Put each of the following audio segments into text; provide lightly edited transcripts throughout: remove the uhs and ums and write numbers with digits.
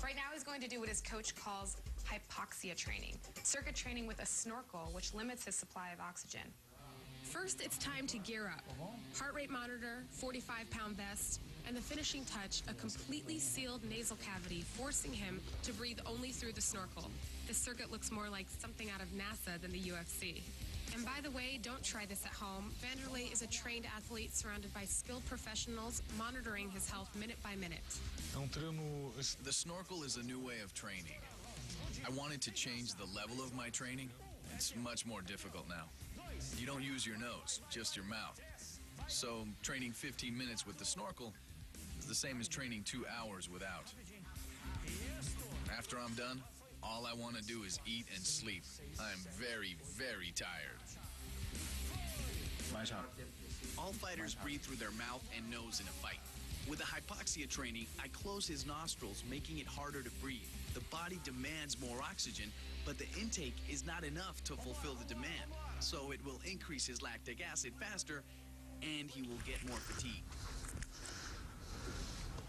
Right now, he's going to do what his coach calls hypoxia training, circuit training with a snorkel, which limits his supply of oxygen. First, it's time to gear up. Heart rate monitor, 45-pound vest, and the finishing touch, a completely sealed nasal cavity, forcing him to breathe only through the snorkel. This circuit looks more like something out of NASA than the UFC. And by the way, don't try this at home. Vanderlei is a trained athlete surrounded by skilled professionals monitoring his health minute by minute. The snorkel is a new way of training. I wanted to change the level of my training. It's much more difficult now. You don't use your nose, just your mouth. So training 15 minutes with the snorkel is the same as training 2 hours without. After I'm done, all I want to do is eat and sleep. I'm very, very tired. All fighters breathe through their mouth and nose in a fight. With the hypoxia training, I close his nostrils, making it harder to breathe. The body demands more oxygen, but the intake is not enough to fulfill the demand. So it will increase his lactic acid faster, and he will get more fatigue.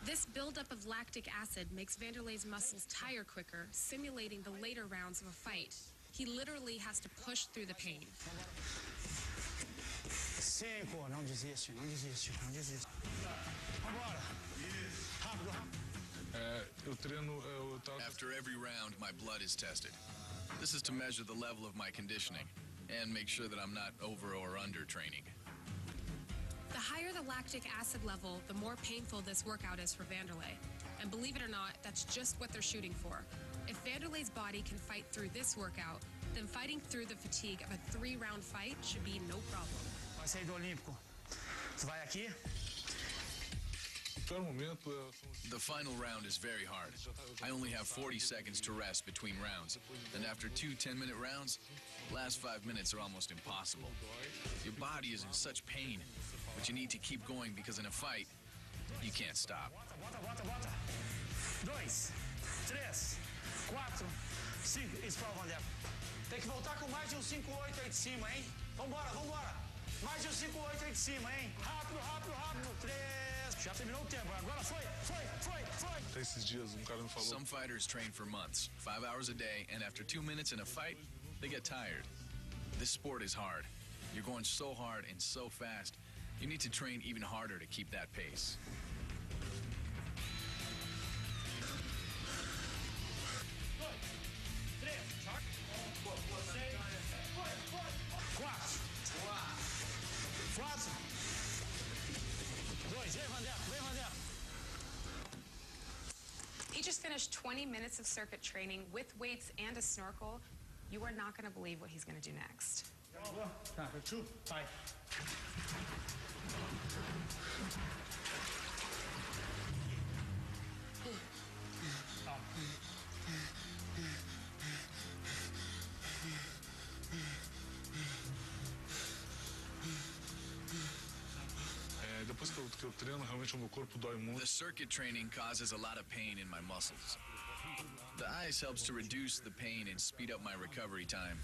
This buildup of lactic acid makes Vanderlei's muscles tire quicker, simulating the later rounds of a fight. He literally has to push through the pain. 5, não desiste, não desiste, não desiste. Vambora, rápido, rápido. After every round, my blood is tested. This is to measure the level of my conditioning and make sure that I'm not over or under training. The higher the lactic acid level, the more painful this workout is for Vanderlei. And believe it or not, that's just what they're shooting for. If Vanderlei's body can fight through this workout, then fighting through the fatigue of a 3-round fight should be no problem. Vai sair do Olímpico. Você vai aqui? The final round is very hard. I only have 40 seconds to rest between rounds. And after 2 10-minute rounds, last 5 minutes are almost impossible. Your body is in such pain, but you need to keep going because in a fight, you can't stop. Bota, 2, 3, 4, 5. Isso para o Vanderlei. Tem que voltar com mais de 5-8 aí de cima, hein? Vambora, vambora. Mais de 5-8 aí de cima, hein? Rápido, rápido, rápido. 3. Já terminou o tempo. Agora foi. Some fighters train for months, 5 hours a day, and after 2 minutes in a fight, they get tired. This sport is hard. You're going so hard and so fast, you need to train even harder to keep that pace. He just finished 20 minutes of circuit training with weights and a snorkel. You are not going to believe what he's going to do next. The circuit training causes a lot of pain in my muscles. The ice helps to reduce the pain and speed up my recovery time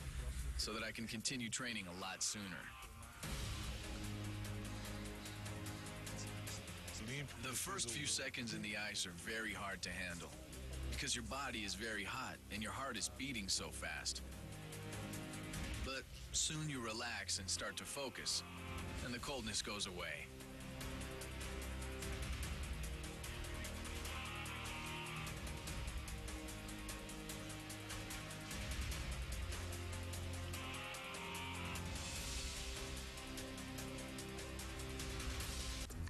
so that I can continue training a lot sooner. The first few seconds in the ice are very hard to handle because your body is very hot and your heart is beating so fast. But soon you relax and start to focus, and the coldness goes away.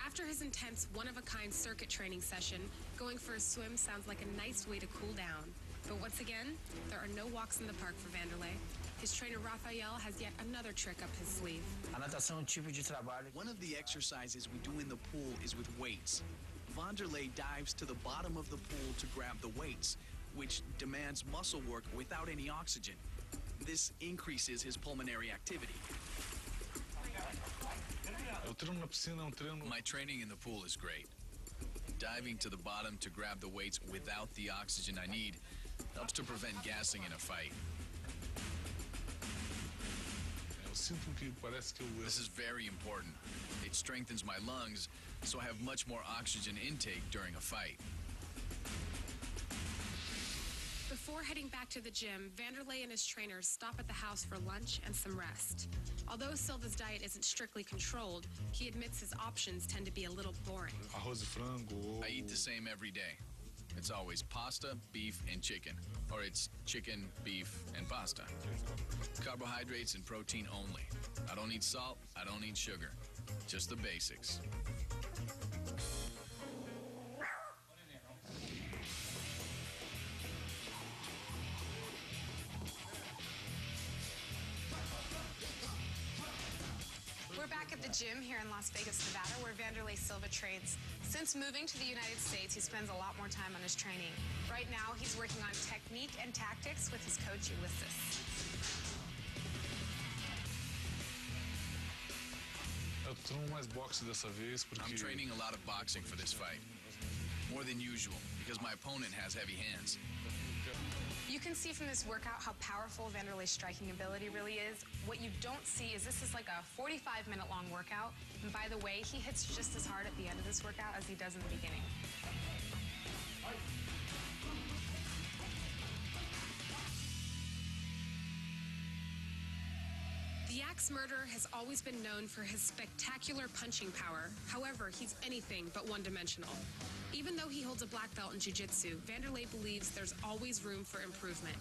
After his intense, one-of-a-kind circuit training session, going for a swim sounds like a nice way to cool down. But once again, there are no walks in the park for Vanderlei. His trainer, Rafael, has yet another trick up his sleeve. A natação é tipo de trabalho. One of the exercises we do in the pool is with weights. Vanderlei dives to the bottom of the pool to grab the weights, which demands muscle work without any oxygen. This increases his pulmonary activity. My training in the pool is great. Diving to the bottom to grab the weights without the oxygen I need helps to prevent gassing in a fight. This is very important. It strengthens my lungs, so I have much more oxygen intake during a fight. Before heading back to the gym, Vanderlei and his trainers stop at the house for lunch and some rest. Although Silva's diet isn't strictly controlled, he admits his options tend to be a little boring. Arroz e frango. I eat the same every day. It's always pasta, beef, and chicken. Or it's chicken, beef, and pasta. Carbohydrates and protein only. I don't need salt, I don't need sugar. Just the basics. We're back at the gym here in Las Vegas, Nevada, where Vanderlei Silva trains. Since moving to the United States, he spends a lot more time on his training. Right now, he's working on technique and tactics with his coach, Ulysses. Eu treino mais boxe dessa vez porque I'm training a lot of boxing for this fight. More than usual, because my opponent has heavy hands. You can see from this workout how powerful Vanderlei's striking ability really is. What you don't see is this is like a 45-minute long workout. And by the way, he hits just as hard at the end of this workout as he does in the beginning. The Axe Murderer has always been known for his spectacular punching power. However, he's anything but one-dimensional. Even though he holds a black belt in jiu-jitsu, Vanderlei believes there's always room for improvement.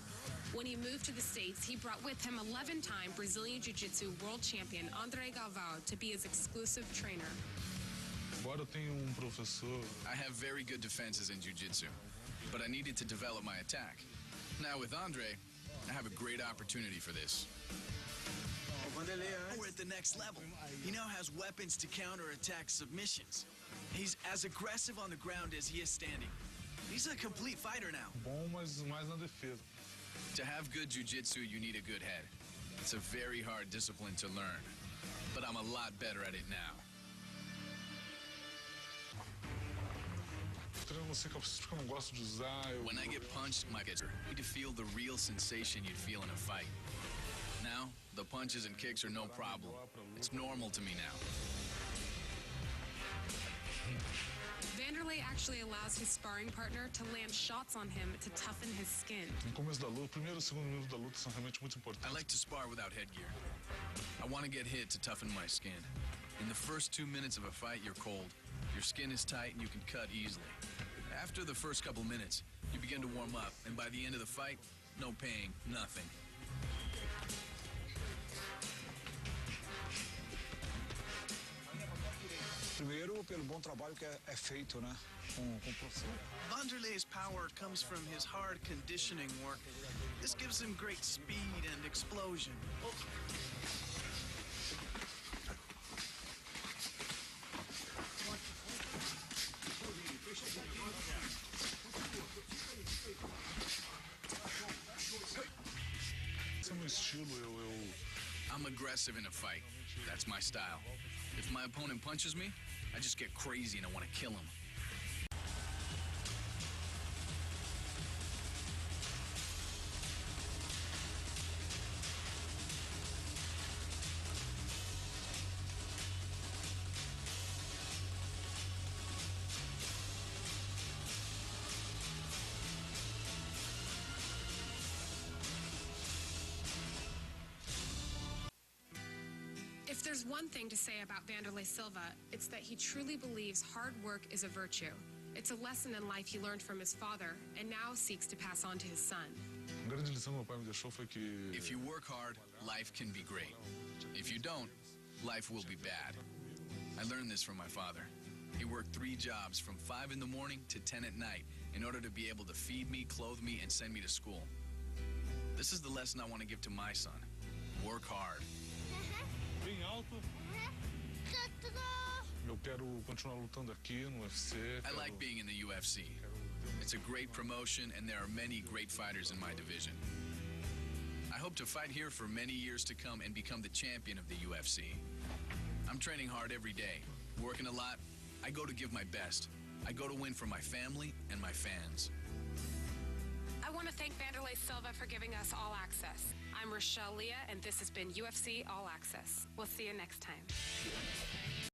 When he moved to the States, he brought with him 11-time Brazilian Jiu-Jitsu world champion Andre Galvão to be his exclusive trainer. agora eu tenho professor. I have very good defenses in jiu-jitsu, but I needed to develop my attack. Now with Andre, I have a great opportunity for this. We're at the next level. He now has weapons to counterattack submissions. He's as aggressive on the ground as he is standing. He's a complete fighter now. Bom, mas mais na defesa. To have good jiu-jitsu, you need a good head. It's a very hard discipline to learn, but I'm a lot better at it now. Treino assim que eu não gosto de usar. When I get punched, my kids need to feel the real sensation you'd feel in a fight. Now, the punches and kicks are no problem. It's normal to me now. Vanderlei actually allows his sparring partner to land shots on him to toughen his skin. No começo da luta, primeiro e segundo minuto da luta são realmente muito I importantes. like to spar without headgear. I want to get hit to toughen my skin. In the first 2 minutes of a fight, you're cold. Your skin is tight and you can cut easily. After the first couple minutes, you begin to warm up, and by the end of the fight, no pain, nothing. Primeiro, pelo bom trabalho que é feito, né, com o professor. Vanderlei's power comes from his hard conditioning work. This gives him great speed and explosion. Esse é o meu estilo, I'm aggressive in a fight. That's my style. If my opponent punches me, I just get crazy and I want to kill him. If there's one thing to say about Vanderlei Silva, it's that he truly believes hard work is a virtue. It's a lesson in life he learned from his father and now seeks to pass on to his son. A grande lição que meu pai me deixou foi que If you work hard, life can be great. If you don't, life will be bad. I learned this from my father. He worked 3 jobs from 5 in the morning to 10 at night in order to be able to feed me, clothe me, and send me to school. This is the lesson I want to give to my son. Work hard. bem alto. Eu quero continuar lutando aqui no UFC. I like being in the UFC. It's a great promotion, and there are many great fighters in my division. I hope to fight here for many years to come and become the champion of the UFC. I'm training hard every day, working a lot. I go to give my best. I go to win for my family and my fans. I want to thank Vanderlei Silva for giving us all access. I'm Rochelle Leah, and this has been UFC All Access. We'll see you next time.